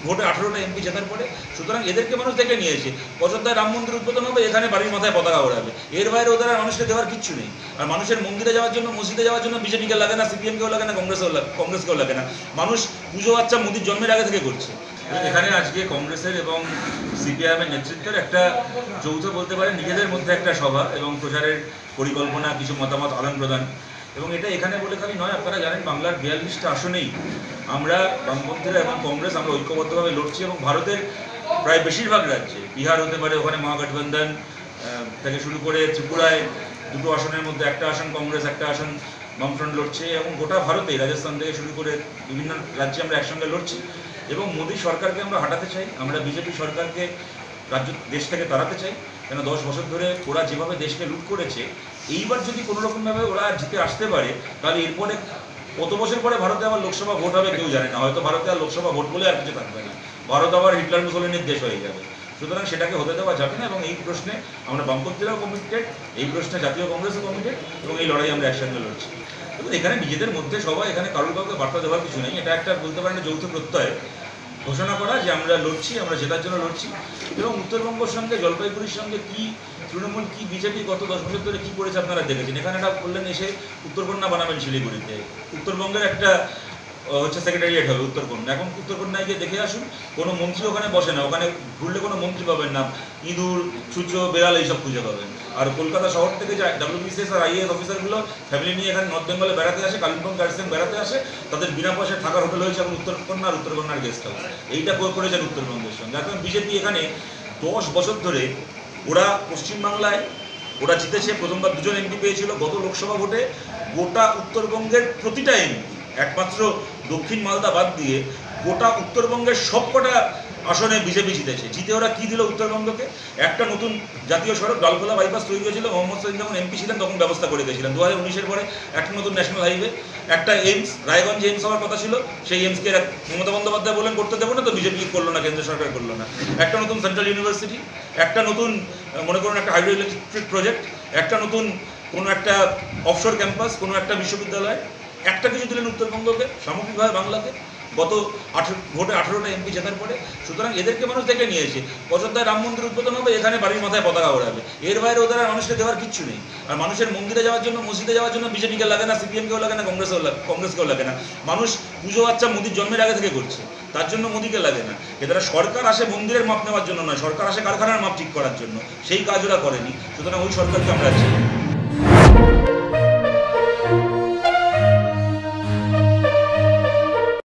ভোটে 18টা এমপি জেতার পরে। সুতরাং এদেরকে মানুষ দেখে নিয়েছে। অযোধ্যায় রাম মন্দির উদ্বোধন হবে, এখানে বাড়ির মাথায় পতাকা ওড়াবে, এর বাইরে ওদের আর মানুষকে দেওয়ার কিচ্ছু নেই। আর মানুষের মন্দিরে যাওয়ার জন্য, মসজিদে যাওয়ার জন্য বিজেপিকে লাগে না, সিপিএমকেও লাগে না, কংগ্রেসকেও লাগে না। মানুষ পুজো বাচ্চা মোদির জন্মের আগে থেকে করছে। এখানে আজকে কংগ্রেসের এবং সিপিআইএমের নেতৃত্বের একটা যৌথ বলতে পারে নিজেদের মধ্যে একটা সভা এবং প্রচারের পরিকল্পনা, কিছু মতামত আদান প্রদান। এবং এটা এখানে বলে খালি নয়, আপনারা জানেন বাংলার 42টা আসনেই আমরা বামপন্থীরা এবং কংগ্রেস আমরা ঐক্যবদ্ধভাবে লড়ছি। এবং ভারতের প্রায় বেশিরভাগ রাজ্যে, বিহার হতে পারে, ওখানে মহাগঠবন্ধন থেকে শুরু করে ত্রিপুরায় 2টো আসনের মধ্যে একটা আসন কংগ্রেস, একটা আসন বামফ্রন্ট লড়ছে। এবং গোটা ভারতে রাজস্থান থেকে শুরু করে বিভিন্ন রাজ্যে আমরা একসঙ্গে লড়ছি। এবং মোদী সরকারকে আমরা হাঁটাতে চাই, আমরা বিজেপি সরকারকে দেশ থেকে তাড়াতে চাই। কেন 10 বছর ধরে ওরা যেভাবে দেশকে লুট করেছে, এইবার যদি কোনোরকমভাবে ওরা জিতে আসতে পারে, তাহলে এরপরে কত বছর পরে ভারতে আবার লোকসভা ভোট হবে কেউ জানে না। হয়তো ভারতে আর লোকসভা ভোট বলে আর কিছু থাকবে না, ভারত আবার হিটলার মুসলিনের দেশ হয়ে যাবে। সুতরাং সেটাকে হতে দেওয়া যাবে না। এবং এই প্রশ্নে আমরা বামপন্থীরাও কমিটেড, এই প্রশ্নে জাতীয় কংগ্রেসও কমিটেড, এবং এই লড়াই আমরা একসঙ্গে লড়ছি। এবং এখানে নিজেদের মধ্যে সবাই, এখানে কারোর কাউকে বার্তা দেওয়ার কিছু নেই। এটা একটা বলতে পারেন যৌথ প্রত্যয় ঘোষণা করা যে আমরা লড়ছি, আমরা জেতার জন্য লড়ছি। এবং উত্তরবঙ্গের সঙ্গে জলপাইগুড়ির সঙ্গে কি তৃণমূল, কি বিজেপি গত 10 বছর ধরে কী করেছে আপনারা দেখেছেন। এখানে একটা বললেন এসে উত্তরকন্যা বানাবেন শিলিগুড়িতে, উত্তরবঙ্গের একটা সেক্রেটারিয়েট হবে উত্তরকন্যা। এখন উত্তরকন্যায় গিয়ে দেখে আসুন, কোনো মন্ত্রী ওখানে বসে না, ওখানে ঘুরলে কোনো মন্ত্রী পাবেন না, ইঁদুর, সূর্য, বেড়াল এইসব খুঁজে পাবেন। আর কলকাতা শহর থেকে যে WBCS আর IAS অফিসারগুলো ফ্যামিলি নিয়ে এখানে নর্থ বেঙ্গলে বেড়াতে আসে, কালিম্পং গার্ডসেন বেড়াতে আসে, তাদের বিনা পয়সায় থাকার হোটেল হয়েছে এখন উত্তরকন্যা আর উত্তরকন্যার গেস্ট হাউস। এইটা করেছেন উত্তরবঙ্গের সঙ্গে। এখন বিজেপি এখানে 10 বছর ধরে ওরা পশ্চিমবাংলায় ওরা জিতেছে, প্রথমবার 2জন এমপি পেয়েছিল। গত লোকসভা ভোটে গোটা উত্তরবঙ্গের প্রতিটা এমপি, একমাত্র দক্ষিণ মালদা বাদ দিয়ে গোটা উত্তরবঙ্গের সবকটা আসনে বিজেপি জিতেছে। জিতে ওরা কী দিল উত্তরবঙ্গকে? একটা নতুন জাতীয় সড়ক ডালখোলা বাইপাস তৈরি হয়েছিল, মোহাম্মদ সাইন যখন এমপি ছিলেন তখন ব্যবস্থা করে দিয়েছিলেন। 2019-এর পরে একটা নতুন ন্যাশনাল হাইওয়ে, একটা এইমস, রায়গঞ্জে এইমস হওয়ার কথা ছিল, সেই এইমসকে মমতা বন্দ্যোপাধ্যায় বললেন করতে দেবো না, তো বিজেপি করলো না, কেন্দ্র সরকার করলো না। একটা নতুন সেন্ট্রাল ইউনিভার্সিটি, একটা নতুন মনে করুন একটা হাইড্রো ইলেকট্রিক প্রজেক্ট, একটা নতুন কোনো একটা অফশোর ক্যাম্পাস, কোনো একটা বিশ্ববিদ্যালয়, একটা কিছু দিলেন উত্তরবঙ্গকে, সামগ্রিকভাবে বাংলাকে গত ভোটে 18টা এমপি জেতার পরে। সুতরাং এদেরকে মানুষ দেখে নিয়েছে। অযোধ্যায় রাম মন্দির উদ্বোধন হবে, এখানে বাড়ির মাথায় পতাকা ওড়াবে, এর বাইরে ওদের আর মানুষকে দেওয়ার কিচ্ছু নেই। আর মানুষের মন্দিরে যাওয়ার জন্য, মসজিদে যাওয়ার জন্য বিজেপিকে লাগে না, সিপিএমকেও লাগে না, কংগ্রেসকেও লাগে না। মানুষ পুজো বাচ্চা মোদির জন্মের আগে থেকে করছে, তার জন্য মোদিকে লাগে না। এরা সরকার আসে মন্দিরের মাপ নেওয়ার জন্য নয়, সরকার আসে কারখানার মাপ ঠিক করার জন্য, সেই কাজ ওরা করেনি। সুতরাং ওই সরকারকে আমরা চাই।